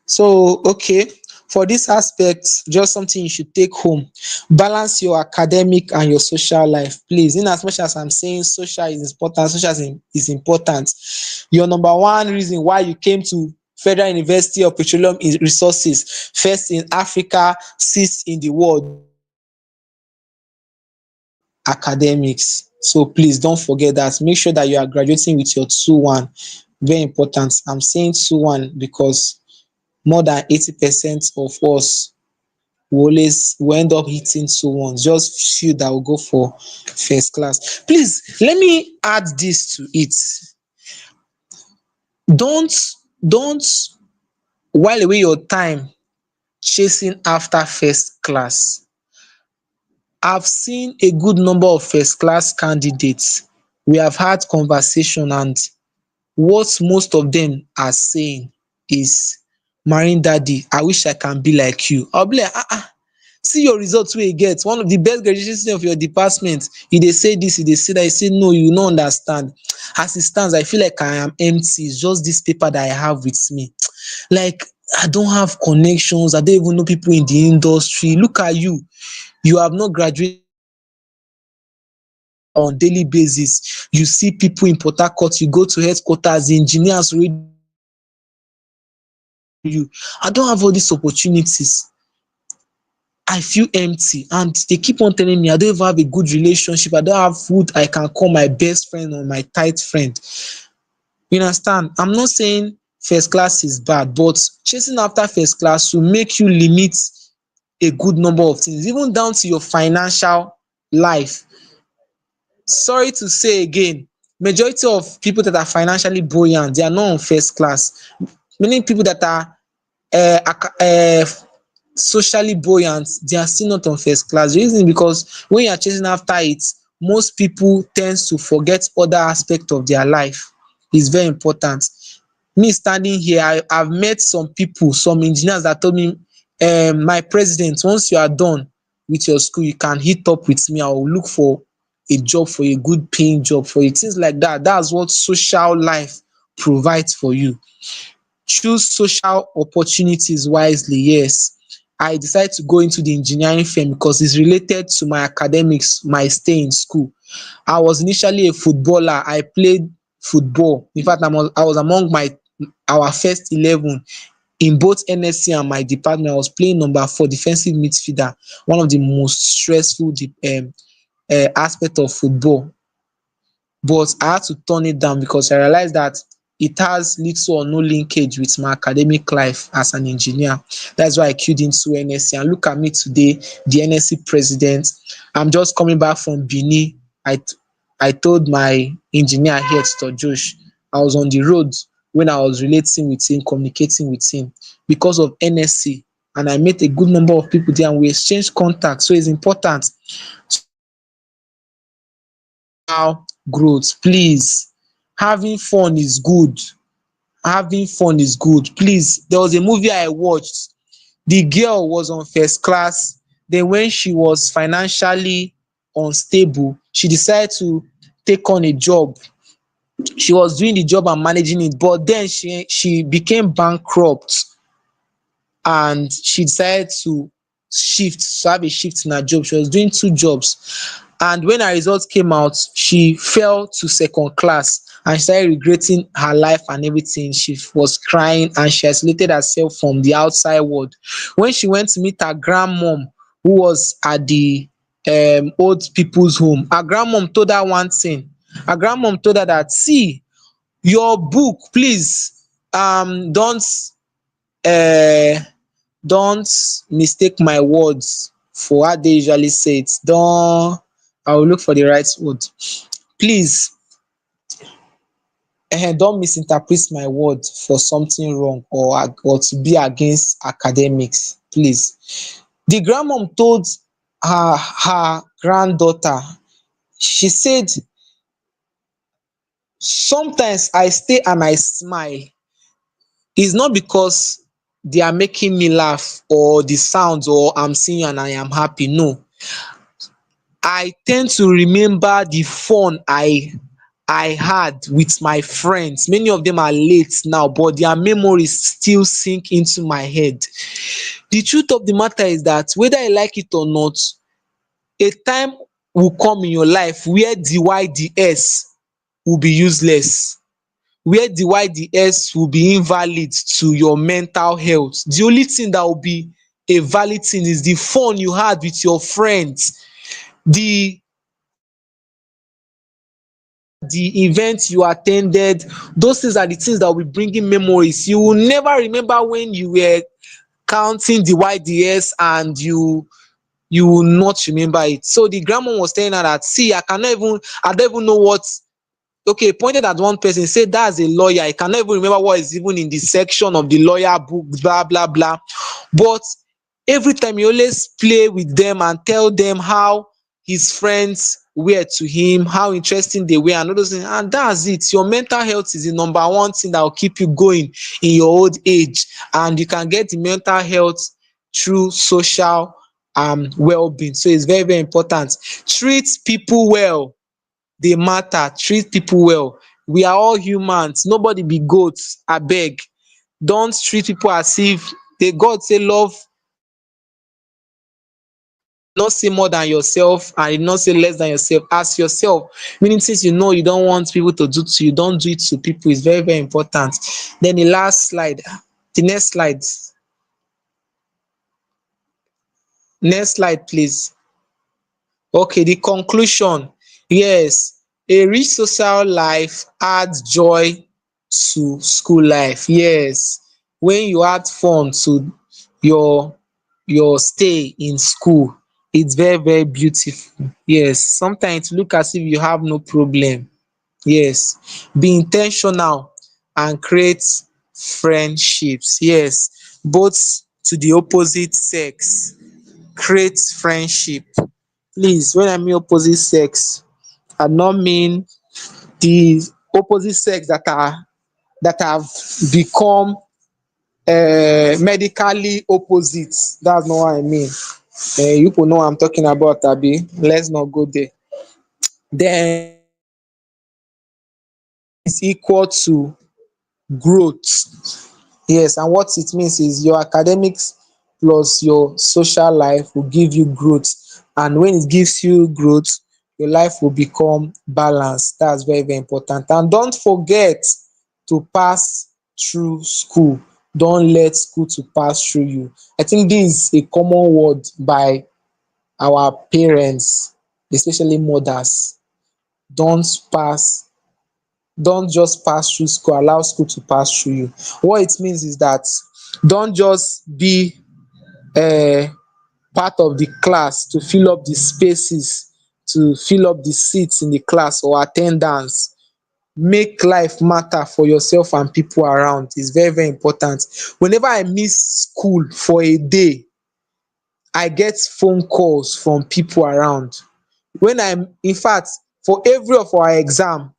So okay, for this aspect, just something you should take home. Balance your academic and your social life, please. In as much as I'm saying social is important, is important. Your number one reason why you came to Federal University of Petroleum Resources, first in Africa, sixth in the world, academics. So please don't forget that. Make sure that you are graduating with your 2-1. Very important. I'm saying 2-1 because more than 80% of us will end up hitting 2-1. Just few that will go for first class. Please let me add this to it. Don't don't while away your time chasing after first class. I've seen a good number of first class candidates. We have had conversation, and what most of them are saying is, marine daddy, I wish I can be like you. I'll be like, see your results wey you get, one of the best graduation of your department, you dey say this, you dey say that. You say no, you no understand. As it stands, I feel like I am empty. It's just this paper that I have with me. Like, I don't have connections, I don't even know people in the industry. Look at you, you have not graduated. On daily basis you see people in Port Harcourt, you go to headquarters, the engineers already. You, I don't have all these opportunities. I feel empty, and they keep on telling me I don't even have a good relationship, I don't have food I can call my best friend or my tight friend. You understand? I'm not saying first class is bad, but chasing after first class will make you limit a good number of things, even down to your financial life. Sorry to say again, majority of people that are financially buoyant, they are not on first class. Many people that are socially buoyant, they are still not on first class. The reason is because when you are chasing after it, most people tends to forget other aspect of their life. It's very important. Me standing here, I've met some people, some engineers that told me, my president, once you are done with your school, you can hit up with me. I will look for a job for you, a good paying job for you, things like that. That's what social life provides for you. Choose social opportunities wisely. Yes, I decided to go into the engineering firm because it's related to my academics, my stay in school. I was initially a footballer. I played football. In fact, I was among our first 11 in both NSC and my department. I was playing number 4, defensive midfielder, one of the most stressful aspect of football. But I had to turn it down because I realized that it has little or no linkage with my academic life as an engineer. That's why I queued into NSC. And look at me today, the NSC president. I'm just coming back from Benin. I told my engineer here, Mr. Josh, I was on the road when I was relating with him, communicating with him because of NSC. And I met a good number of people there and we exchanged contacts. So it's important. Personal growth, please. Having fun is good. Having fun is good. Please, there was a movie I watched. The girl was on first class. Then when she was financially unstable, she decided to take on a job. She was doing the job and managing it, but then she became bankrupt and she decided to have a shift in her job. She was doing 2 jobs. And when her results came out, she fell to second class and she started regretting her life and everything. She was crying and she isolated herself from the outside world. When she went to meet her grandmom, who was at the old people's home, her grandmom told her one thing. Her grandmom told her that, see, your book, please, um don't mistake my words for how they usually say it. Don't, I will look for the right word. Please, don't misinterpret my word for something wrong or to be against academics, please. The grandmom told her granddaughter, she said, sometimes I stay and I smile. It's not because they are making me laugh or the sounds or I'm seeing and I am happy. No, I tend to remember the fun I had with my friends. Many of them are late now, but their memories still sink into my head. The truth of the matter is that whether I like it or not, a time will come in your life where the y the s will be useless, where the y the s will be invalid to your mental health. The only thing that will be a valid thing is the fun you had with your friends, the the event you attended. Those things are the things that will be bringing memories. You will never remember when you were counting the y the s and you will not remember it. So the grandma was telling her that, see, I don't even know what. Okay, pointed at one person, said that's a lawyer. I cannot even remember what is even in the section of the lawyer book, blah blah blah. But every time he always play with them and tell them how his friends were to him, how interesting they were, and all those things. And that's it. Your mental health is the number one thing that will keep you going in your old age. And you can get the mental health through social well-being. So it's very, very important. Treat people well. They matter. Treat people well. We are all humans. Nobody be goats. Abeg, don't treat people as if they, God say love, not say more than yourself and did not say less than yourself. As yourself, meaning since you know you don't want people to do to you, don't do it to people. It's very, very important. Then the last slide, the next slide. Next slide please. Okay, the conclusion. Yes, a rich social life adds joy to school life. Yes, when you add fun to your stay in school, it's very very beautiful. Yes, sometimes it look as if you have no problem. Yes, be in ten tional and create friendships. Yes, both to the opposite sex, create friendship. Please, when I mean opposite sex, I do not mean the opposite sex that have become medically opposite. That's not what I mean. You people know what I'm talking about, abi? Let's not go there. Then is equal to growth. Yes, and what it means is your academics plus your social life will give you growth, and when it gives you growth, your life will become balanced. That's very very important. And don't forget to pass through school. Don't let school to pass through you. I think this is a common word by our parents, especially mothers. Don't pass don't just pass through school, allow school to pass through you. What it means is that don't just be um part of the class to fill up the spaces, to fill up the seats in the class or at ten dance. Make life matter for yourself and people around. Is very very important. Whenever I miss school for a day, I get phone calls from people around. When I'm in fact, for every of our exam,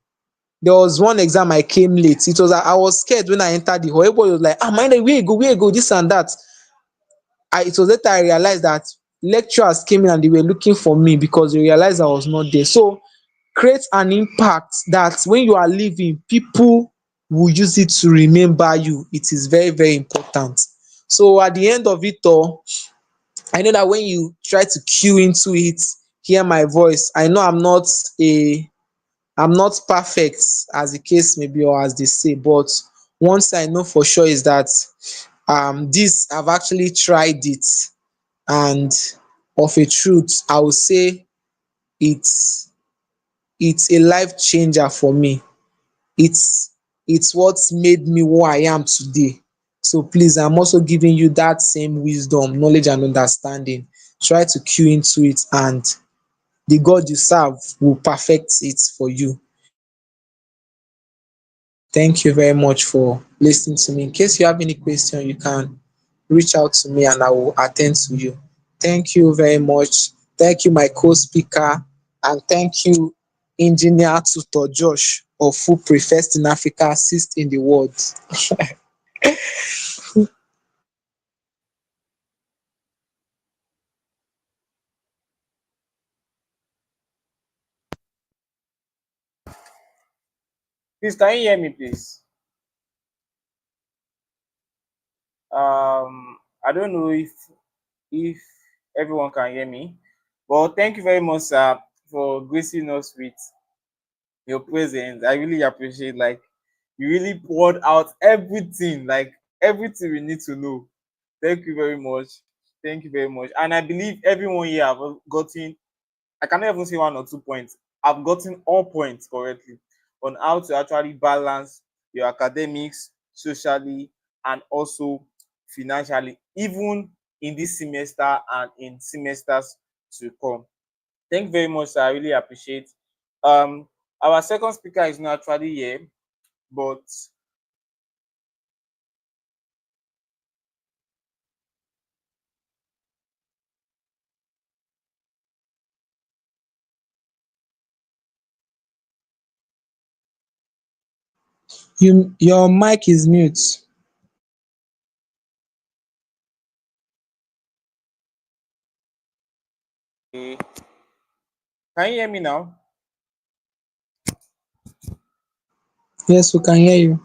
there was one exam I came late. It was I was scared when I entered the hall. Everybody was like, mind where you go, where you go, this and that. It was later I realized that lecturers came in and they were looking for me because they realized I was not there. So create an impact that when you are leaving, people will use it to remember you. It is very very important. So at the end of it all, I know that when you try to cue into it, hear my voice, I know I'm not perfect, as the case may be or as they say, but one thing I know for sure is that this I've actually tried it, and of a truth I will say it's a life changer for me. It's what made me who I am today. So please, I'm also giving you that same wisdom, knowledge and understanding. Try to cue into it, and the God you serve will perfect it for you. Thank you very much for listening to me. In case you have any question, you can reach out to me and I will attend to you. Thank you very much. Thank you, my co-speaker, and thank you, Engineer Tutor Josh of Who Prefers in Africa, Assist in the World. Please, can you hear me, please? I don't know if everyone can hear me, but thank you very much, sir, for gracing us with your presence. I really appreciate. Like, you really poured out everything, like everything we need to know. Thank you very much. Thank you very much. And I believe everyone here have gotten, I cannot even say one or 2 points. I've gotten all points correctly on how to actually balance your academics, socially, and also financially, even in this semester and in semesters to come. Thank you very much, sir. I really appreciate. Um, our second speaker is not actually here, but Your mic is mute. eh, can you hear me now? Yes, we can hear you.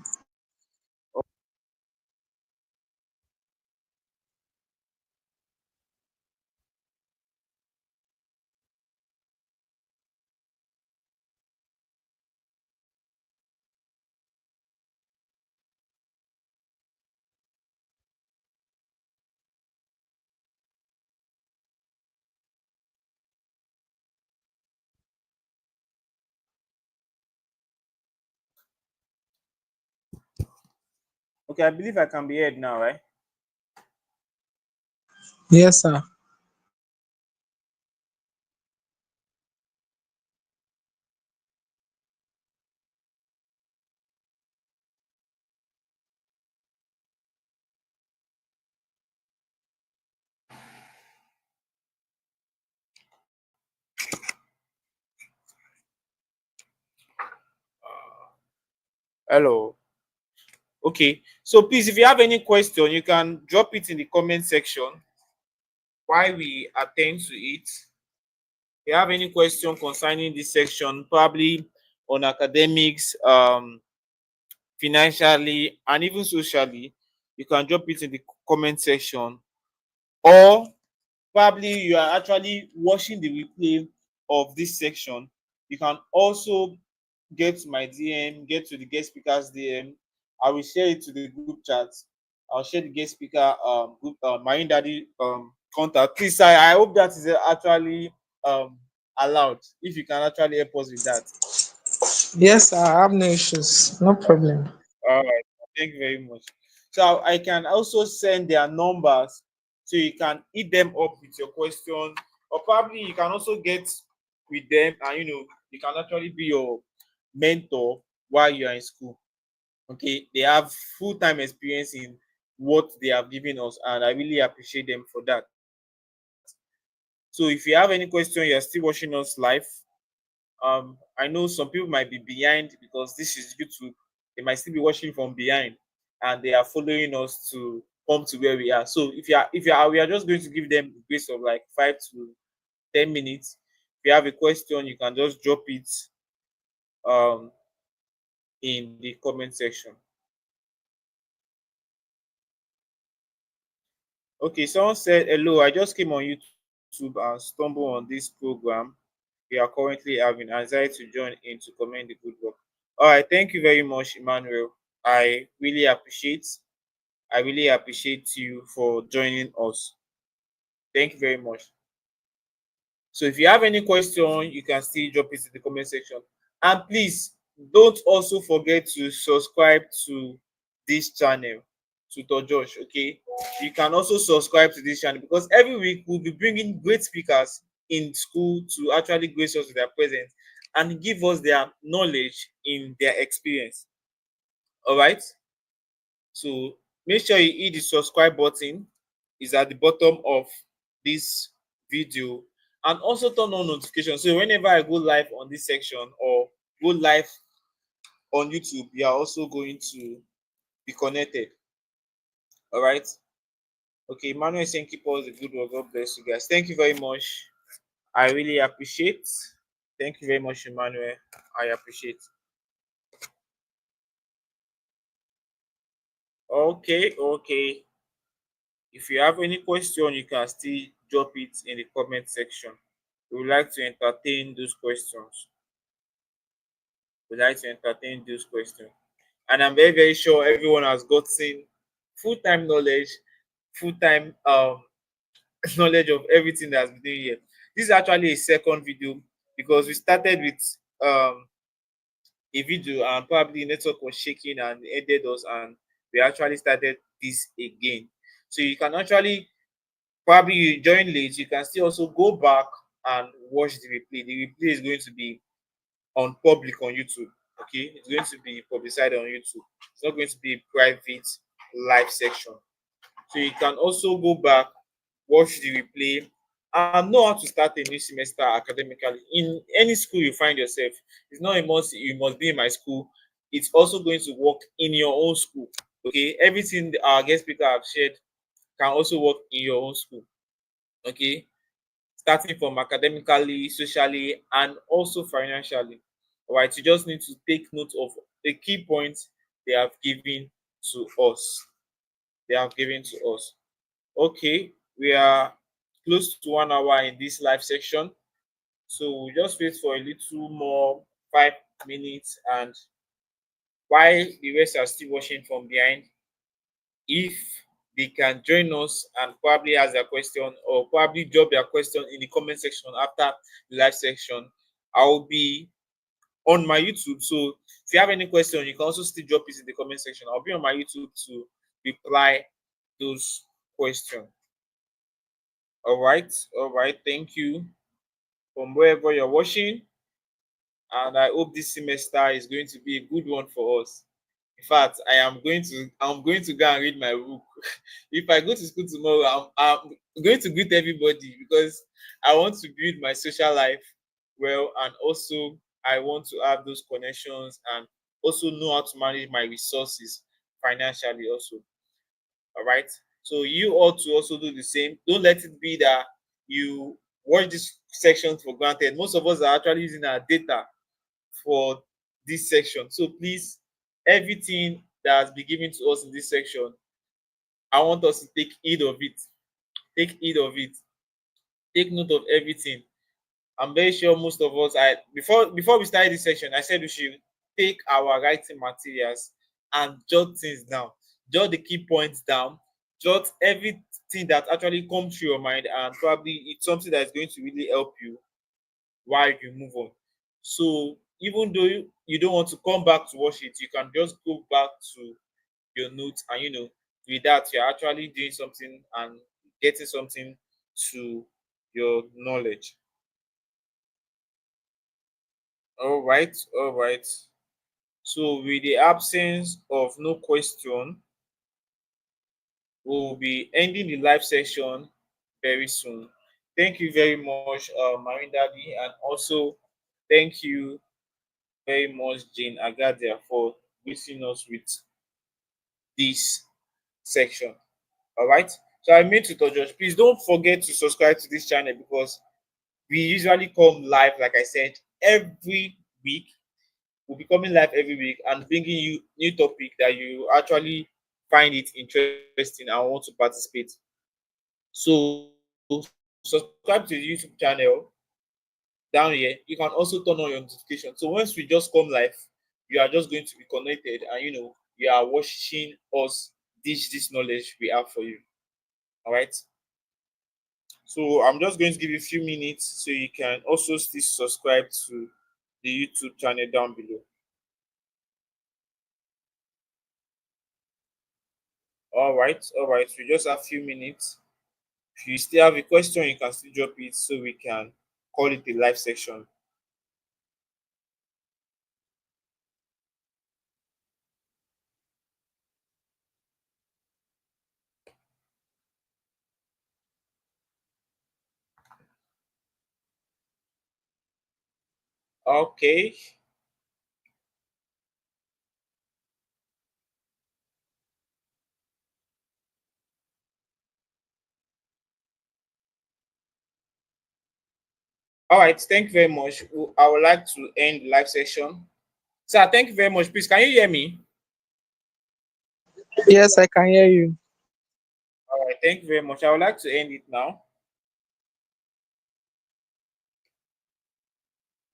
Okay, I believe I can be heard now, right? Yes, sir. Hello. Okay, so please, if you have any question, you can drop it in the comment section while we attend to it. If you have any question concerning this section, probably on academics, financially, and even socially, you can drop it in the comment section. Or probably you are actually watching the replay of this section, you can also get to my DM, get to the guest speaker's DM. I will share it to the group chat. I'll share the guest speaker group my daddy contact. Please, I hope that is actually um allowed. If you can actually help us with that. Yes, sir. I have no issues. No problem. All right. Thank you very much. So I can also send their numbers so you can hit them up with your question, or probably you can also get with them and you can actually be your mentor while you are in school. Okay, they have full-time experience in what they have given us, and I really appreciate them for that. So if you have any question, you're still watching us live. I know some people might be behind because this is YouTube. They might still be watching from behind, and they are following us to come to where we are. So if you are we are just going to give them the grace of like 5 to 10 minutes. If you have a question, you can just drop it um in the comment section. Okay, someone said hello. I just came on YouTube and stumbled on this program. We are currently having anxiety to join in to commend the good work. All right, thank you very much, Emmanuel. I really appreciate I really appreciate you for joining us. Thank you very much. So if you have any question, you can still drop it in the comment section. And please don't also forget to subscribe to this channel, to Josh. Okay, you can also subscribe to this channel because every week we'll be bringing great speakers in school to actually grace us with their presence and give us their knowledge in their experience. All right. So make sure you hit the subscribe button. Is at the bottom of this video, and also turn on notifications so whenever I go live on this section or go live on YouTube, you are also going to be connected. All right. Okay, Emmanuel is saying keep us the good work. God bless you guys. Thank you very much. I really appreciate. Thank you very much, Emmanuel. I appreciate. Okay. If you have any question, you can still drop it in the comment section. We would like to entertain those questions. We like to entertain those questions. And I'm very, very sure everyone has gotten full-time knowledge, full-time knowledge of everything that's been doing here. This is actually a second video because we started with a video and probably network was shaking and ended us, and we actually started this again. So you can actually, probably you join late, you can still also go back and watch the replay. The replay is going to be on public on YouTube. Okay, it's going to be publicized on YouTube. It's not going to be a private live section. So you can also go back, watch the replay, and know how to start a new semester academically in any school you find yourself. It's not a must you must be in my school. It's also going to work in your own school. Okay, everything our guest speaker have shared can also work in your own school. Okay, starting from academically, socially, and also financially. All right, you just need to take note of the key points they have given to us. They have given to us. Okay, we are close to 1 hour in this live section. So we'll just wait for a little more 5 minutes, and while the rest are still watching from behind, if they can join us and probably ask their question or probably drop their question in the comment section after the live section, I will be on my YouTube. So if you have any question, you can also still drop it in the comment section. I'll be on my YouTube to reply those questions. All right. Thank you from wherever you're watching, and I hope this semester is going to be a good one for us. In fact, I'm going to go and read my book. If I go to school tomorrow, I'm going to greet everybody because I want to build my social life well, and also I want to have those connections and also know how to manage my resources financially also. All right. So you ought to also do the same. Don't let it be that you watch this section for granted. Most of us are actually using our data for this section. So please, everything that has been given to us in this section, I want us to take heed of it. Take heed of it. Take note of everything. I'm very sure most of us, I before we started this section, I said we should take our writing materials and jot things down. Jot the key points down. Jot everything that actually comes to your mind, and probably it's something that is going to really help you while you move on. So even though you don't want to come back to watch it, you can just go back to your notes, and with that you're actually doing something and getting something to your knowledge. All right. So with the absence of no question, we'll be ending the live session very soon. Thank you very much, Marindadi, and also thank you very much, Jane Agadia, for gracing us with this section. All right. So I made to Josh. Please don't forget to subscribe to this channel because we usually come live, like I said, every week. We'll be coming live every week and bringing you new topic that you actually find it interesting and want to participate. So subscribe to the YouTube channel down here. You can also turn on your notification. So once we just come live, you are just going to be connected, and you are watching us dish this knowledge we have for you. All right. So I'm just going to give you a few minutes so you can also still subscribe to the YouTube channel down below. All right. We just have a few minutes. If you still have a question, you can still drop it so we can call it a live section. Okay. All right. Thank you very much. I would like to end the live session. Sir, thank you very much. Please, can you hear me? Yes, I can hear you. All right. Thank you very much. I would like to end it now.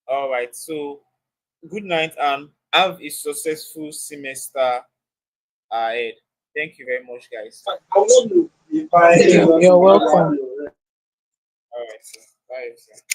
All right. So, good night and have a successful semester ahead. Thank you very much, guys. You're welcome. All right. Sir. Bye. Sir.